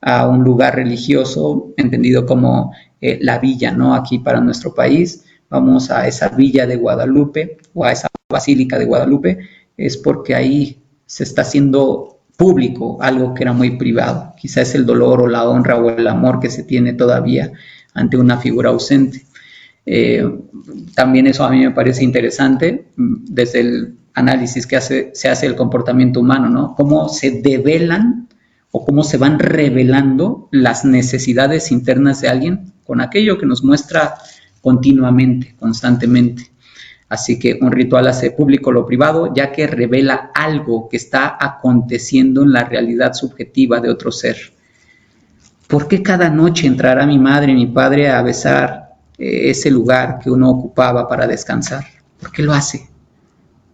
a un lugar religioso, entendido como la villa, ¿no? Aquí para nuestro país, vamos a esa villa de Guadalupe o a esa basílica de Guadalupe, es porque ahí se está haciendo público algo que era muy privado. Quizá es el dolor o la honra o el amor que se tiene todavía ante una figura ausente. También eso a mí me parece interesante desde el análisis que se hace del comportamiento humano, ¿no? Cómo se develan o cómo se van revelando las necesidades internas de alguien con aquello que nos muestra continuamente, constantemente. Así que un ritual hace público lo privado, ya que revela algo que está aconteciendo en la realidad subjetiva de otro ser. ¿Por qué cada noche entrará mi madre y mi padre a besar ese lugar que uno ocupaba para descansar? ¿Por qué lo hace?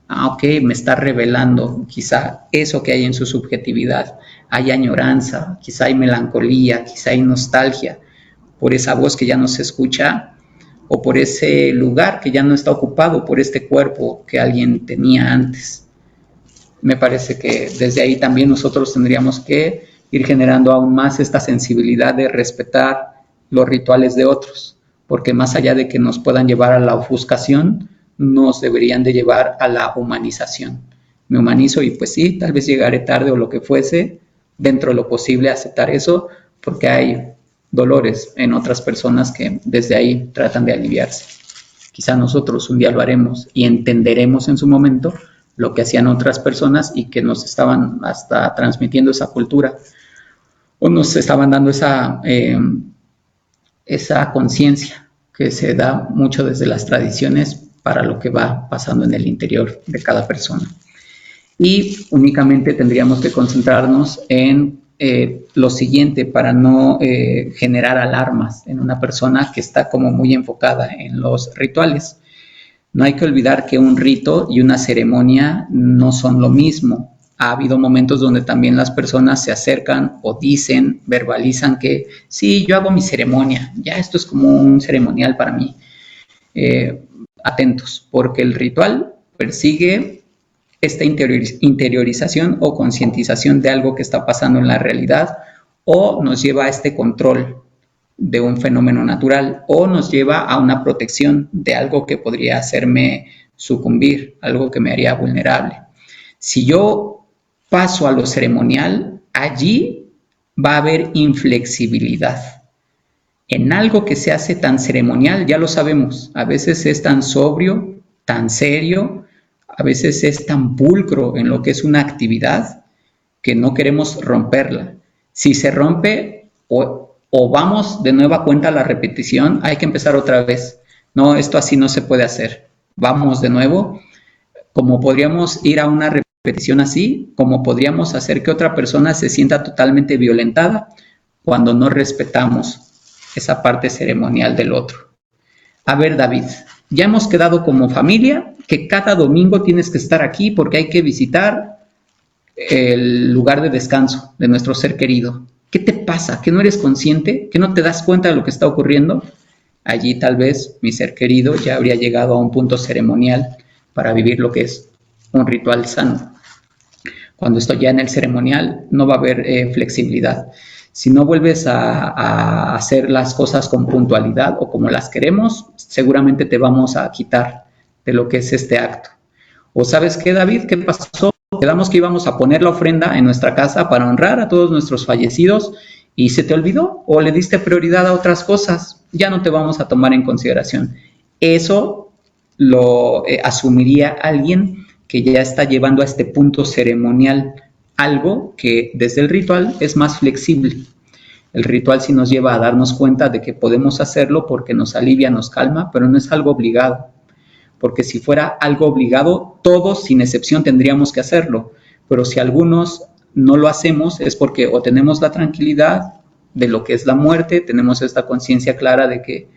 Ok, me está revelando quizá eso que hay en su subjetividad. Hay añoranza, quizá hay melancolía, quizá hay nostalgia por esa voz que ya no se escucha, o por ese lugar que ya no está ocupado, por este cuerpo que alguien tenía antes. Me parece que desde ahí también nosotros tendríamos que ir generando aún más esta sensibilidad de respetar los rituales de otros, porque más allá de que nos puedan llevar a la ofuscación, nos deberían de llevar a la humanización. Me humanizo y pues sí, tal vez llegaré tarde o lo que fuese, dentro de lo posible aceptar eso, porque hay dolores en otras personas que desde ahí tratan de aliviarse. Quizá nosotros un día lo haremos y entenderemos en su momento lo que hacían otras personas y que nos estaban hasta transmitiendo esa cultura o nos estaban dando esa conciencia que se da mucho desde las tradiciones para lo que va pasando en el interior de cada persona. Y únicamente tendríamos que concentrarnos en lo siguiente para no generar alarmas en una persona que está como muy enfocada en los rituales. No hay que olvidar que un rito y una ceremonia no son lo mismo. Ha habido momentos donde también las personas se acercan o dicen, verbalizan que sí, yo hago mi ceremonia, ya esto es como un ceremonial para mí. Atentos, porque el ritual persigue esta interiorización o concientización de algo que está pasando en la realidad, o nos lleva a este control de un fenómeno natural, o nos lleva a una protección de algo que podría hacerme sucumbir, algo que me haría vulnerable. Si yo paso a lo ceremonial, allí va a haber inflexibilidad. En algo que se hace tan ceremonial, ya lo sabemos, a veces es tan sobrio, tan serio, a veces es tan pulcro en lo que es una actividad que no queremos romperla. Si se rompe o vamos de nueva cuenta a la repetición, hay que empezar otra vez. No, esto así no se puede hacer. Vamos de nuevo. Como podríamos ir a una repetición así, como podríamos hacer que otra persona se sienta totalmente violentada cuando no respetamos esa parte ceremonial del otro. A ver, David, ya hemos quedado como familia que cada domingo tienes que estar aquí porque hay que visitar el lugar de descanso de nuestro ser querido. ¿Qué te pasa? ¿Que no eres consciente? ¿Que no te das cuenta de lo que está ocurriendo? Allí tal vez mi ser querido ya habría llegado a un punto ceremonial para vivir lo que es un ritual sano. Cuando estoy ya en el ceremonial no va a haber flexibilidad. Si no vuelves a hacer las cosas con puntualidad o como las queremos, seguramente te vamos a quitar de lo que es este acto. ¿O sabes qué, David? ¿Qué pasó? Quedamos que íbamos a poner la ofrenda en nuestra casa para honrar a todos nuestros fallecidos y se te olvidó o le diste prioridad a otras cosas, ya no te vamos a tomar en consideración. Eso lo asumiría alguien que ya está llevando a este punto ceremonial algo que desde el ritual es más flexible. El ritual sí nos lleva a darnos cuenta de que podemos hacerlo porque nos alivia, nos calma, pero no es algo obligado. Porque si fuera algo obligado, todos sin excepción tendríamos que hacerlo. Pero si algunos no lo hacemos es porque o tenemos la tranquilidad de lo que es la muerte, tenemos esta conciencia clara de que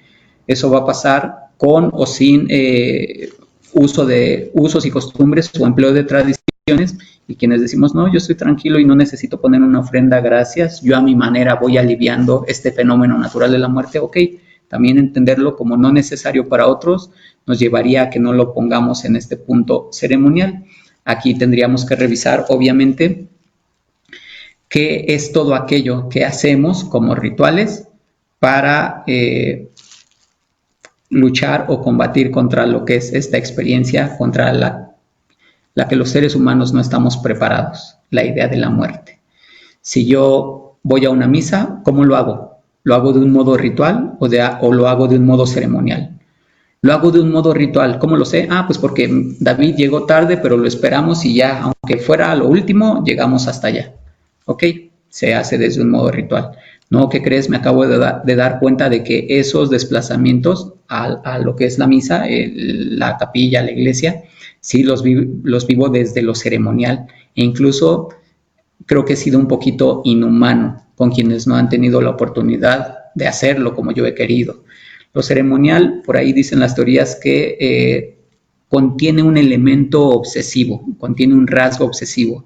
eso va a pasar con o sin uso de usos y costumbres o empleo de tradiciones, y quienes decimos, no, yo estoy tranquilo y no necesito poner una ofrenda, gracias, yo a mi manera voy aliviando este fenómeno natural de la muerte, ok, también entenderlo como no necesario para otros nos llevaría a que no lo pongamos en este punto ceremonial. Aquí tendríamos que revisar, obviamente, qué es todo aquello que hacemos como rituales para luchar o combatir contra lo que es esta experiencia, contra la que los seres humanos no estamos preparados, la idea de la muerte. Si yo voy a una misa, ¿cómo lo hago? ¿Lo hago de un modo ritual o lo hago de un modo ceremonial? Lo hago de un modo ritual. ¿Cómo lo sé? Pues porque David llegó tarde, pero lo esperamos y ya, aunque fuera lo último, llegamos hasta allá. ¿Ok? Se hace desde un modo ritual. No, ¿qué crees? Me acabo de dar cuenta de que esos desplazamientos a lo que es la misa, la capilla, la iglesia, sí los vivo desde lo ceremonial. E incluso creo que he sido un poquito inhumano con quienes no han tenido la oportunidad de hacerlo como yo he querido. Lo ceremonial, por ahí dicen las teorías que contiene un elemento obsesivo, contiene un rasgo obsesivo.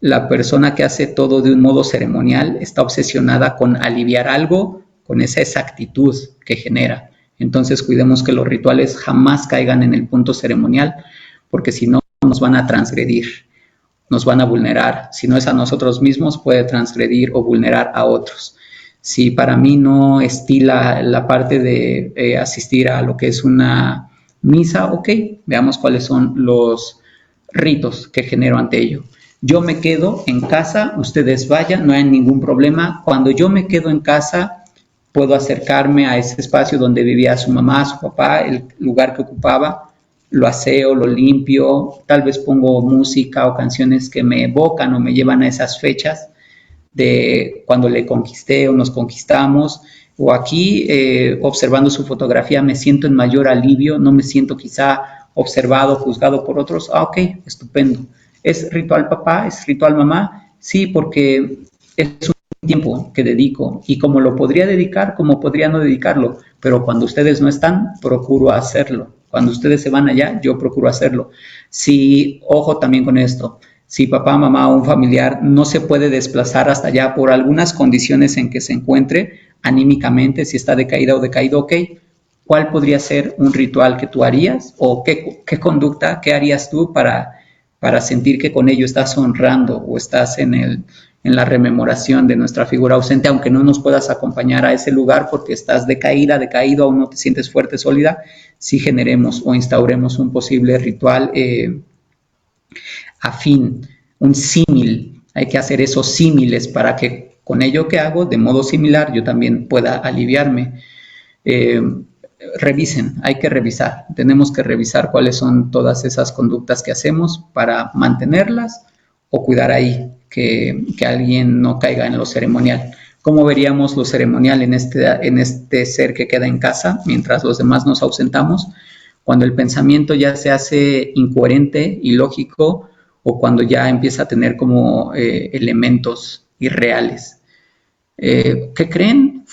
La persona que hace todo de un modo ceremonial está obsesionada con aliviar algo, con esa exactitud que genera. Entonces cuidemos que los rituales jamás caigan en el punto ceremonial, porque si no nos van a transgredir, nos van a vulnerar. Si no es a nosotros mismos, puede transgredir o vulnerar a otros. Si para mí no estila la parte de asistir a lo que es una misa, ok, veamos cuáles son los ritos que genero ante ello. Yo me quedo en casa, ustedes vayan, no hay ningún problema. Cuando yo me quedo en casa, puedo acercarme a ese espacio donde vivía su mamá, su papá, el lugar que ocupaba, lo aseo, lo limpio, tal vez pongo música o canciones que me evocan o me llevan a esas fechas de cuando le conquisté o nos conquistamos, o aquí observando su fotografía me siento en mayor alivio, no me siento quizá observado, juzgado por otros. Ok, estupendo. ¿Es ritual papá? ¿Es ritual mamá? Sí, porque es un tiempo que dedico y como lo podría dedicar, como podría no dedicarlo, pero cuando ustedes no están, procuro hacerlo. Cuando ustedes se van allá, yo procuro hacerlo. Sí, ojo también con esto. Si papá, mamá o un familiar no se puede desplazar hasta allá por algunas condiciones en que se encuentre anímicamente, si está decaída o decaído, ok, ¿cuál podría ser un ritual que tú harías? ¿O qué conducta, qué harías tú para sentir que con ello estás honrando o estás en la rememoración de nuestra figura ausente, aunque no nos puedas acompañar a ese lugar porque estás decaída, decaído, aún no te sientes fuerte, sólida? Si generemos o instauremos un posible ritual afín, un símil. Hay que hacer esos símiles para que con ello que hago, de modo similar, yo también pueda aliviarme. Revisen, hay que revisar. Tenemos que revisar cuáles son todas esas conductas que hacemos para mantenerlas o cuidar ahí que alguien no caiga en lo ceremonial. ¿Cómo veríamos lo ceremonial en este ser que queda en casa mientras los demás nos ausentamos? Cuando el pensamiento ya se hace incoherente, ilógico, o cuando ya empieza a tener como elementos irreales. ¿Qué creen?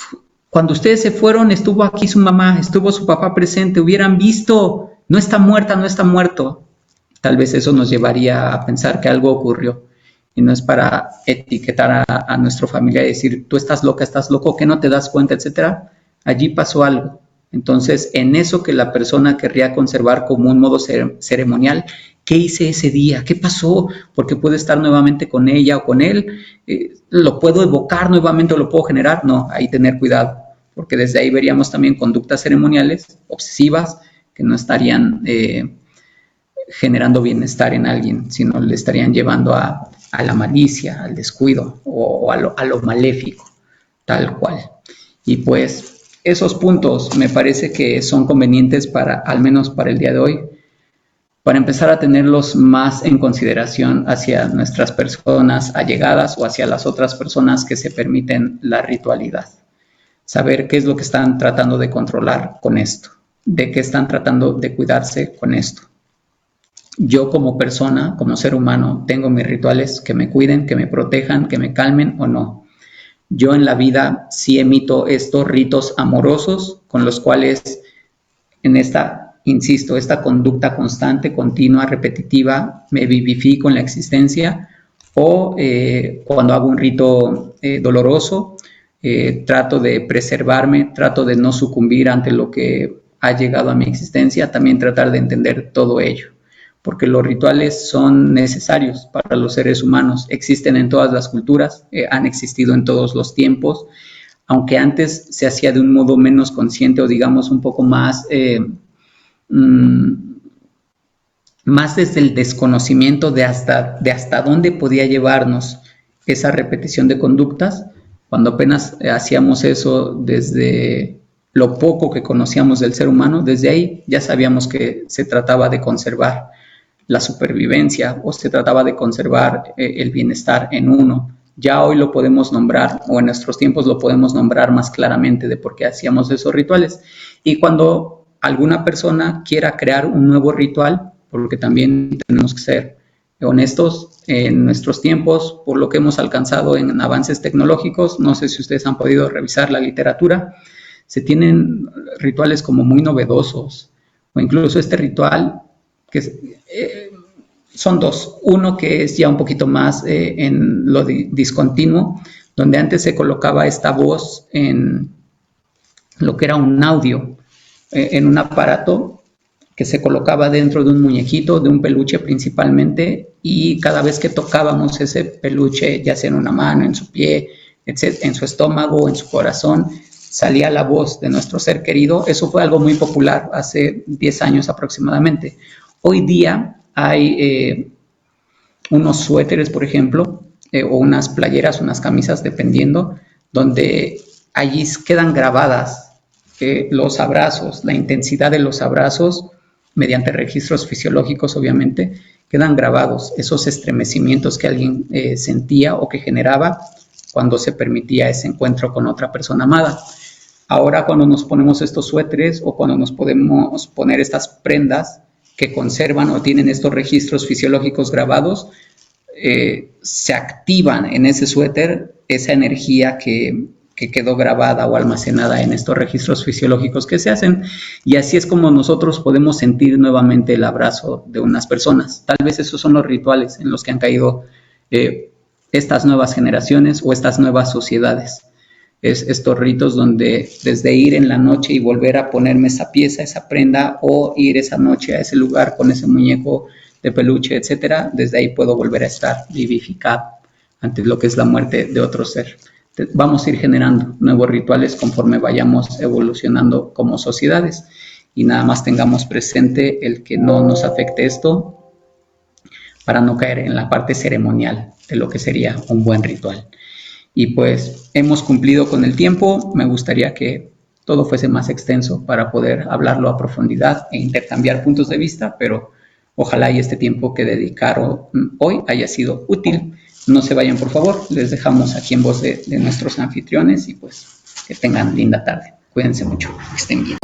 Cuando ustedes se fueron, estuvo aquí su mamá, estuvo su papá presente, hubieran visto, no está muerta, no está muerto. Tal vez eso nos llevaría a pensar que algo ocurrió. Y no es para etiquetar a nuestra familia y decir, tú estás loca, estás loco, que no te das cuenta, etcétera. Allí pasó algo. Entonces, en eso que la persona querría conservar como un modo ceremonial, ¿qué hice ese día? ¿Qué pasó? Porque puedo estar nuevamente con ella o con él. ¿Lo puedo evocar nuevamente o lo puedo generar? No, ahí tener cuidado, porque desde ahí veríamos también conductas ceremoniales obsesivas que no estarían generando bienestar en alguien, sino le estarían llevando a la malicia, al descuido o a lo maléfico. tal cual. Y pues esos puntos me parece que son convenientes para, al menos para el día de hoy, para empezar a tenerlos más en consideración hacia nuestras personas allegadas o hacia las otras personas que se permiten la ritualidad. Saber qué es lo que están tratando de controlar con esto, de qué están tratando de cuidarse con esto. Yo como persona, como ser humano, tengo mis rituales que me cuiden, que me protejan, que me calmen o no. Yo en la vida sí emito estos ritos amorosos con los cuales en esta conducta constante, continua, repetitiva, me vivifico en la existencia, o cuando hago un rito doloroso, trato de preservarme, trato de no sucumbir ante lo que ha llegado a mi existencia, también tratar de entender todo ello, porque los rituales son necesarios para los seres humanos, existen en todas las culturas, han existido en todos los tiempos, aunque antes se hacía de un modo menos consciente o digamos un poco más más desde el desconocimiento de hasta dónde podía llevarnos esa repetición de conductas, cuando apenas hacíamos eso desde lo poco que conocíamos del ser humano, desde ahí ya sabíamos que se trataba de conservar la supervivencia o se trataba de conservar el bienestar en uno. Ya hoy lo podemos nombrar, o en nuestros tiempos lo podemos nombrar más claramente de por qué hacíamos esos rituales. Y cuando alguna persona quiera crear un nuevo ritual, porque también tenemos que ser honestos en nuestros tiempos, por lo que hemos alcanzado en avances tecnológicos, no sé si ustedes han podido revisar la literatura, se tienen rituales como muy novedosos, o incluso este ritual que son dos, uno que es ya un poquito más en lo discontinuo, donde antes se colocaba esta voz en lo que era un audio, en un aparato que se colocaba dentro de un muñequito, de un peluche principalmente, y cada vez que tocábamos ese peluche, ya sea en una mano, en su pie, en su estómago, en su corazón, salía la voz de nuestro ser querido. Eso fue algo muy popular hace 10 años aproximadamente. Hoy día hay unos suéteres, por ejemplo, o unas playeras, unas camisas, dependiendo, donde allí quedan grabadas los abrazos, la intensidad de los abrazos, mediante registros fisiológicos, obviamente, quedan grabados esos estremecimientos que alguien sentía o que generaba cuando se permitía ese encuentro con otra persona amada. Ahora, cuando nos ponemos estos suéteres o cuando nos podemos poner estas prendas que conservan o tienen estos registros fisiológicos grabados, se activan en ese suéter esa energía que quedó grabada o almacenada en estos registros fisiológicos que se hacen, y así es como nosotros podemos sentir nuevamente el abrazo de unas personas. Tal vez esos son los rituales en los que han caído estas nuevas generaciones o estas nuevas sociedades. Es estos ritos donde desde ir en la noche y volver a ponerme esa pieza, esa prenda, o ir esa noche a ese lugar con ese muñeco de peluche, etcétera, desde ahí puedo volver a estar vivificado ante lo que es la muerte de otro ser. Vamos a ir generando nuevos rituales conforme vayamos evolucionando como sociedades, y nada más tengamos presente el que no nos afecte esto para no caer en la parte ceremonial de lo que sería un buen ritual. Y pues hemos cumplido con el tiempo. Me gustaría que todo fuese más extenso para poder hablarlo a profundidad e intercambiar puntos de vista, pero ojalá y este tiempo que dedicaron hoy haya sido útil. No se vayan, por favor, les dejamos aquí en voz de nuestros anfitriones, y pues que tengan linda tarde. Cuídense mucho, que estén bien.